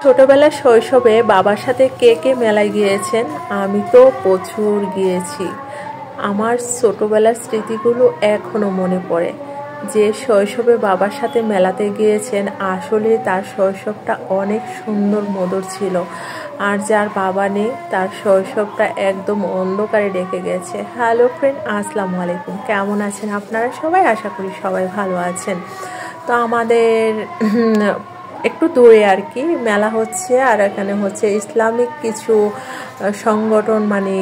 ছোটবেলার শৈশবে বাবার সাথে কে কে মেলায় গিয়েছেন? আমি তো প্রচুর গিয়েছি। আমার ছোটবেলার স্মৃতিগুলো এখনো মনে পড়ে। যে শৈশবে বাবার সাথে মেলাতে গিয়েছেন, আসলে তার শৈশবটা অনেক সুন্দর মধুর ছিল। আর যার বাবা নেই, তার শৈশবটা একদম অন্ধকারে ডেকে গেছে। হ্যালো ফ্রেন্ড, আসসালামু আলাইকুম। কেমন আছেন আপনারা সবাই? আশা করি সবাই ভালো আছেন। তো আমাদের একটু দূরে আর কি মেলা হচ্ছে, আর এখানে হচ্ছে ইসলামিক কিছু সংগঠন, মানে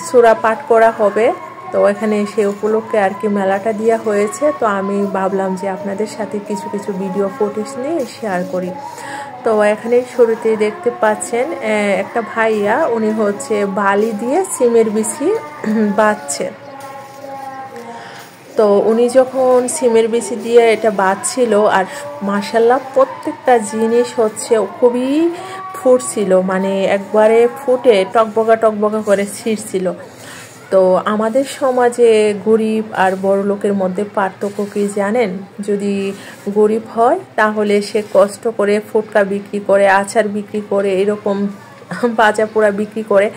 সূরা পাঠ করা হবে। তো এখানে সে উপলক্ষে আর কি মেলাটা দেওয়া হয়েছে। তো আমি ভাবলাম যে আপনাদের সাথে কিছু কিছু ভিডিও ফুটেজ নিয়ে শেয়ার করি। তো এখানে শুরুতে দেখতে পাচ্ছেন একটা ভাইয়া, উনি হচ্ছে বালি দিয়ে সিমের বিচি বাঁধছে। তো উনি যখন সিমের বিচি দিয়ে এটা বাঁধছিল, আর মাশাল্লাহ প্রত্যেকটা জিনিস হচ্ছে খুবই ফুটছিল, মানে একবারে ফুটে টকবগা টকবগা করে ছিঁড়ছিল। তো আমাদের সমাজে গরিব আর বড় লোকের মধ্যে পার্থক্য কি জানেন? যদি গরিব হয় তাহলে সে কষ্ট করে ফুটকা বিক্রি করে, আচার বিক্রি করে, এরকম বাজা পোড়া বিক্রি করে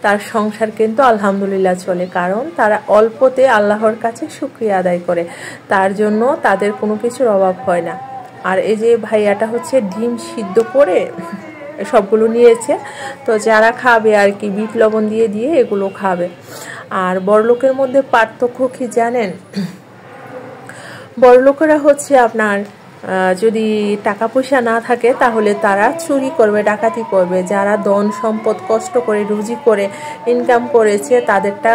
তার সংসার কিন্তু আলহামদুলিল্লাহ চলে, কারণ তারা অল্পতে আল্লাহর কাছে শুকরিয়া আদায় করে, তার জন্য তাদের কোনো কিছুর অভাব হয় না। আর এই যে ভাইয়াটা হচ্ছে ডিম সিদ্ধ করে সবগুলো নিয়েছে। তো যারা খাবে আর কি বিট লবণ দিয়ে দিয়ে এগুলো খাবে। আর বড়লোকের মধ্যে পার্থক্য কি জানেন? বড়লোকেরা হচ্ছে আপনার যদি টাকা পয়সা না থাকে তাহলে তারা চুরি করবে, ডাকাতি করবে। যারা ধন সম্পদ কষ্ট করে রুজি করে ইনকাম করেছে তাদেরটা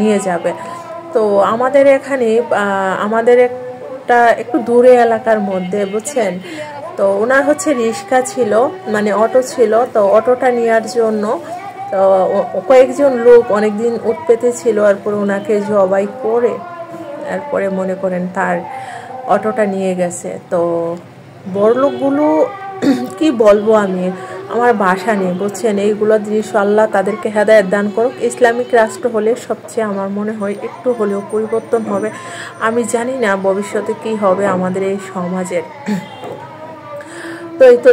নিয়ে যাবে। তো আমাদের এখানে আমাদের একটা একটু দূরে এলাকার মধ্যে, বুঝছেন, তো ওনার হচ্ছে রিক্সা ছিল, মানে অটো ছিল। তো অটোটা নেওয়ার জন্য তো কয়েকজন লোক অনেকদিন উৎপেতে ছিল, এরপরে ওনাকে জবাই করে এরপরে মনে করেন তার অটোটা নিয়ে গেছে। তো বড়লোকগুলো কি বলবো, আমি আমার ভাষা নেই, বুঝছেন। এইগুলো দৃশ্য আল্লাহ তাদেরকে হেদায়েত দান করুক। ইসলামিক রাষ্ট্র হলে সবচেয়ে আমার মনে হয় একটু হলেও পরিবর্তন হবে। আমি জানি না ভবিষ্যতে কি হবে আমাদের এই সমাজের। তো এই তো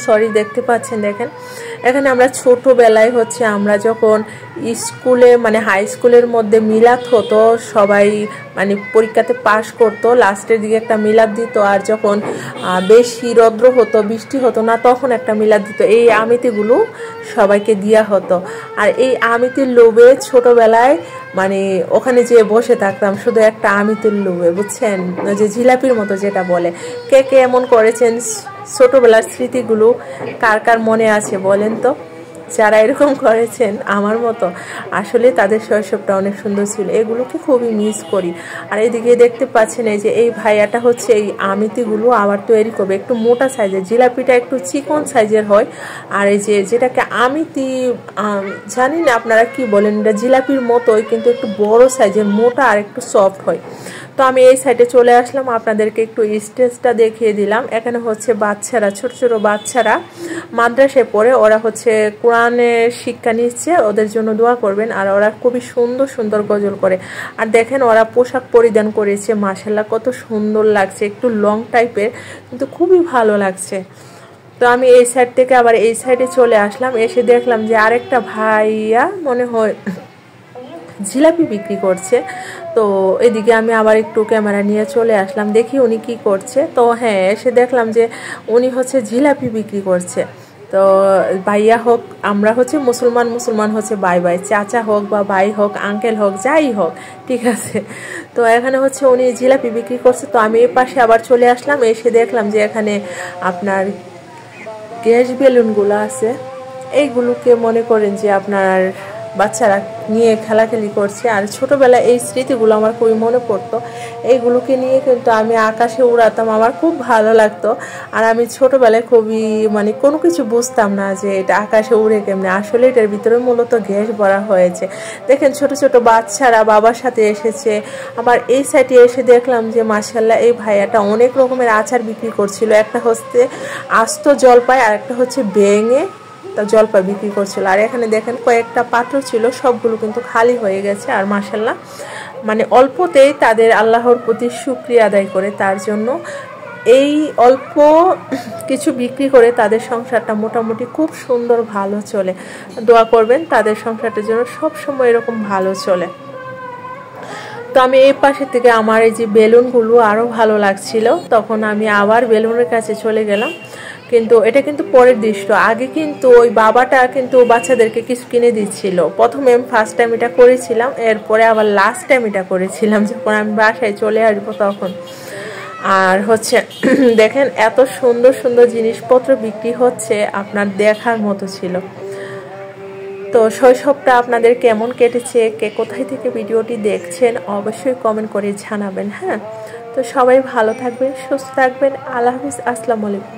সরি, দেখতে পাচ্ছেন, দেখেন এখানে আমরা ছোটবেলায় হচ্ছে আমরা যখন স্কুলে, মানে হাই স্কুলের মধ্যে মিলাদ হতো, সবাই মানে পরীক্ষাতে পাশ করতো, লাস্টের দিকে একটা মিলাদ দিত। আর যখন বেশি রৌদ্র হতো, বৃষ্টি হতো না, তখন একটা মিলাদ দিত। এই আমিতিগুলো সবাইকে দেওয়া হতো। আর এই আমিতির লোভে ছোটবেলায় মানে ওখানে যেয়ে বসে থাকতাম শুধু একটা আমিতির লোভে, বুঝছেন, যে জিলাপির মতো যেটা বলে। কে কে এমন করেছেন? ছোটবেলার স্মৃতিগুলো কার কার মনে আছে বলেন তো? যারা এরকম করেছেন আমার মতো, আসলে তাদের শৈশবটা অনেক সুন্দর ছিল। এগুলোকে খুবই মিস করি। আর এইদিকে দেখতে পাচ্ছেন এই যে এই ভাইয়াটা হচ্ছে এই আমিতিগুলো আবার তৈরি করবে। একটু মোটা সাইজের, জিলাপিটা একটু চিকন সাইজের হয়। আর এই যে যেটাকে আমিতি, জানি না আপনারা কি বলেন, এটা জিলাপির মতোই কিন্তু একটু বড় সাইজের, মোটা আর একটু সফট হয়। তো আমি এই সাইডে চলে আসলাম, আপনাদেরকে একটু স্টেজটা দেখিয়ে দিলাম। এখানে হচ্ছে বাচ্চারা, ছোট ছোট বাচ্চারা মাদ্রাসায় পড়ে, ওরা হচ্ছে কোরআনের শিক্ষা নিচ্ছে, ওদের জন্য দোয়া করবেন। আর ওরা খুবই সুন্দর সুন্দর গজল করে। আর দেখেন ওরা পোশাক পরিধান করেছে, মাশাআল্লাহ কত সুন্দর লাগছে, একটু লং টাইপের কিন্তু খুবই ভালো লাগছে। তো আমি এই সাইড থেকে আবার এই সাইডে চলে আসলাম, এসে দেখলাম যে আরেকটা ভাইয়া মনে হয় জিলাপি বিক্রি করছে। তো এদিকে আমি আবার একটু ক্যামেরা নিয়ে চলে আসলাম, দেখি উনি কি করছে। তো হ্যাঁ, এসে দেখলাম যে উনি হচ্ছে জিলাপি বিক্রি করছে। তো ভাইয়া হোক, আমরা হচ্ছে মুসলমান, মুসলমান হচ্ছে বাই বাই, চাচা হোক বা ভাই হোক, আঙ্কেল হোক, যাই হোক, ঠিক আছে। তো এখানে হচ্ছে উনি জিলাপি বিক্রি করছে। তো আমি এই পাশে আবার চলে আসলাম, এসে দেখলাম যে এখানে আপনার গ্যাস বেলুনগুলো আছে। এইগুলোকে মনে করেন যে আপনার বাচ্চারা নিয়ে খেলাখেলি করছে। আর ছোটবেলায় এই স্মৃতিগুলো আমার খুবই মনে পড়তো। এইগুলোকে নিয়ে কিন্তু আমি আকাশে উড়াতাম, আমার খুব ভালো লাগতো। আর আমি ছোটবেলায় খুবই মানে কোনো কিছু বুঝতাম না যে এটা আকাশে উড়ে কেমনে, আসলে এটার ভিতরে মূলত গ্যাস ভরা হয়েছে। দেখেন ছোট ছোট বাচ্চারা বাবার সাথে এসেছে। আবার এই সাইডে এসে দেখলাম যে মাশাআল্লাহ এই ভাইয়াটা অনেক রকমের আচার বিক্রি করছিল। একটা হচ্ছে আস্ত জলপাই, আর একটা হচ্ছে ভেঙে জলপাই বিক্রি করছিল। আর এখানে দেখেন কয়েকটা পাত্র ছিল, সবগুলো কিন্তু খালি হয়ে গেছে। আর মাশাআল্লাহ মানে অল্পতেই তাদের আল্লাহর প্রতি শুকরিয়া আদায় করে, তার জন্য এই অল্প কিছু বিক্রি করে তাদের সংসারটা মোটামুটি খুব সুন্দর ভালো চলে। দোয়া করবেন তাদের সংসারটার জন্য সব সময় এরকম ভালো চলে। তো আমি এই পাশে থেকে আমার এই যে বেলুনগুলো আরও ভালো লাগছিল, তখন আমি আবার বেলুনের কাছে চলে গেলাম। কিন্তু এটা কিন্তু পরের দৃশ্য। আগে কিন্তু ওই বাবাটা কিন্তু বাচ্চাদেরকে কিছু কিনে দিচ্ছিল। প্রথমে আমি ফার্স্ট টাইম এটা করেছিলাম, এরপরে আবার লাস্ট টাইম এটা করেছিলাম যখন আমি বাসায় চলে আসবো তখন। আর হচ্ছে দেখেন এত সুন্দর সুন্দর জিনিসপত্র বিক্রি হচ্ছে, আপনার দেখার মতো ছিল। তো শৈশবটা আপনাদের কেমন কেটেছে, কে কোথায় থেকে ভিডিওটি দেখছেন অবশ্যই কমেন্ট করে জানাবেন। হ্যাঁ, তো সবাই ভালো থাকবেন, সুস্থ থাকবেন। আল্লাহ হাফিজ, আসসালামু আলাইকুম।